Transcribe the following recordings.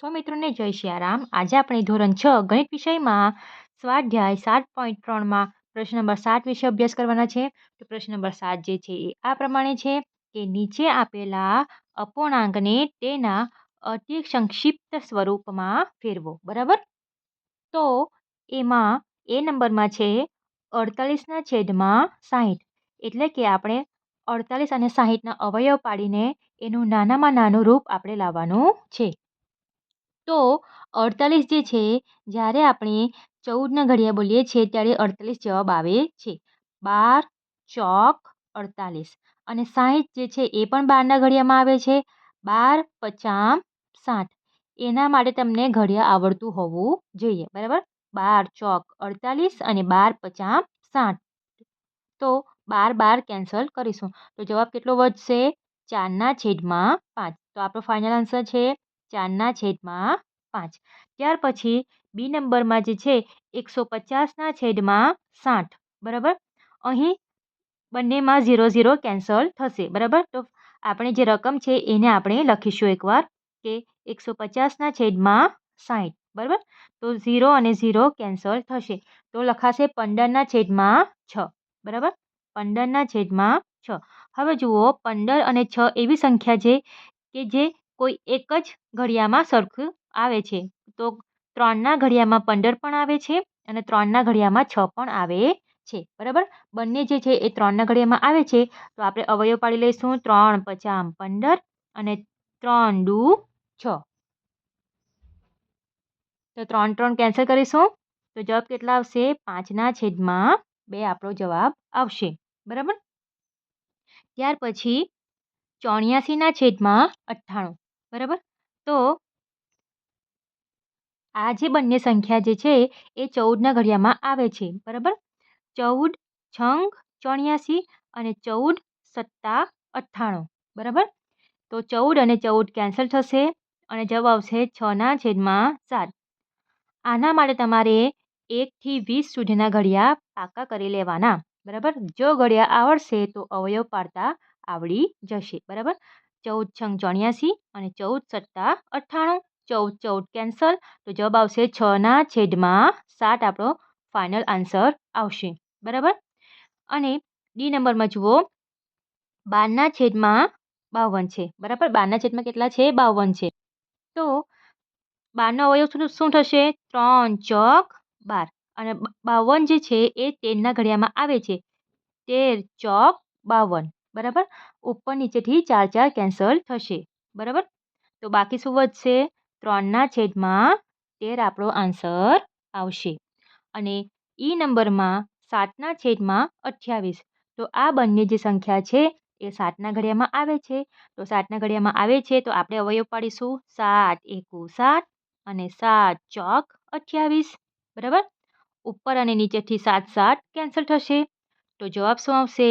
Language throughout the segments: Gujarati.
તો મિત્રોને જય સિયારામ. આજે આપણે ધોરણ 6 ગણિત વિષયમાં સ્વાધ્યાય 7.3માં પ્રશ્ન નંબર 7 વિશે અભ્યાસ કરવાના છે. તો પ્રશ્ન નંબર 7 જે છે એ આ પ્રમાણે છે કે નીચે આપેલા અપૂર્ણાંકને તેના અતિ સંક્ષિપ્ત સ્વરૂપમાં ફેરવો. બરાબર. તો એમાં એ નંબરમાં છે 48/60. એટલે કે આપણે 48 અને 60ના અવયવ પાડીને એનું નાનામાં નાનું રૂપ આપણે લાવવાનું છે. તો 48 જે છે, જ્યારે આપણે 14ના ઘડિયા બોલીએ છીએ ત્યારે 48 જવાબ આવે છે. 12 ચોક 48 અને 60 જે છે એ પણ 12ના ઘડિયામાં આવે છે. 12 પચામ 60. એના માટે તમને ઘડિયા આવડતું હોવું જોઈએ. બરાબર. 12 ચોક 48 અને 12 પચામ 60. તો 12 કેન્સલ કરીશું. તો જવાબ કેટલો વધશે? 4/5. તો આપણો ફાઇનલ આન્સર છે 4/5. ત્યાર પછી બી નંબરમાં જે છે 150/60. બરાબર. અહીં બંનેમાં 0 કેન્સલ થશે. બરાબર. તો આપણે જે રકમ છે એને આપણે લખીશું એકવાર કે 150/60. બરાબર. તો 0 અને 0 કેન્સલ થશે. તો લખાશે 15/6. બરાબર. 15/6. હવે જુઓ 15 અને 6 એવી સંખ્યા છે કે જે કોઈ એક જ ઘડિયામાં સરખું આવે છે. તો 3ના ઘડિયામાં 15 પણ આવે છે અને 3ના ઘડિયામાં 6 પણ આવે છે. બરાબર. બંને જે છે એ 3ના ઘડિયામાં આવે છે. તો આપણે અવયવ પાડી લઈશું. 3 પચામ 15 અને 3 દુ 6. તો 3 કેન્સલ કરીશું. તો જવાબ કેટલા આવશે? 5/2 આપણો જવાબ આવશે. બરાબર. ત્યાર પછી 84/98. બરાબર. તો આ જે બંને સંખ્યા જે છે એ 14ના ઘડિયામાં આવે છે. બરાબર. 14 છંગ 84 અને 14 સત્તા 98. બરાબર. તો 14 અને 14 કેન્સલ થશે અને જવાબ આવશે 6/7. આના માટે તમારે 1 થી 20 સુધીના ઘડિયા પાકા કરી લેવાના. બરાબર. જો ઘડિયા આવડશે તો અવયવ પાડતા આવડી જશે. બરાબર. 14 છંગ 84 અને 14 સત્તા 98. 14 કેન્સલ. તો જવાબ આવશે 6/7 આપણો ફાઇનલ આન્સર આવશે. બરાબર. અને ડી નંબરમાં જુઓ 12/52 છે. બરાબર. 12/52 કેટલા છે? 52 છે. તો 12નો અવયવ શું થશે? 3 ચોક 12 અને 52 જે છે એ 13ના ઘડિયામાં આવે છે. 13 ચોક 52. બરાબર. ઉપર નીચેથી 4 કેન્સલ થશે. બરાબર. તો બાકી શું વધશે? 3/13 આપણો આન્સર આવશે. અને ઈ નંબરમાં 7/28. તો આ બંને જે સંખ્યા છે એ 7ના ઘડિયામાં આવે છે. તો 7ના ઘડિયામાં આવે છે તો આપણે અવયવ પાડીશું. 7 એકુ 7 અને 7 ચોક 28. બરાબર. ઉપર અને નીચેથી 7 કેન્સલ થશે. તો જવાબ શું આવશે?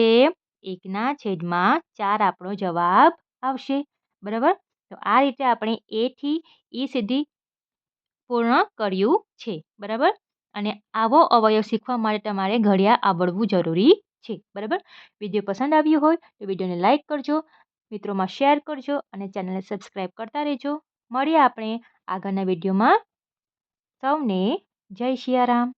1/4 આપણો જવાબ આવશે. બરાબર. તો આ રીતે આપણે એ થી ઈ સુધી પૂર્ણ કર્યું છે. બરાબર. અને આવો અવયવ શીખવા માટે તમારે ઘડિયા આવડવું જરૂરી છે. બરાબર. વિડીયો પસંદ આવ્યો હોય તો વિડીયોને લાઇક કરજો, મિત્રોમાં શેર કરજો અને ચેનલને સબસ્ક્રાઈબ કરતા રહેજો. મળીએ આપણે આગળના વિડીયોમાં. સૌને જય સિયારામ.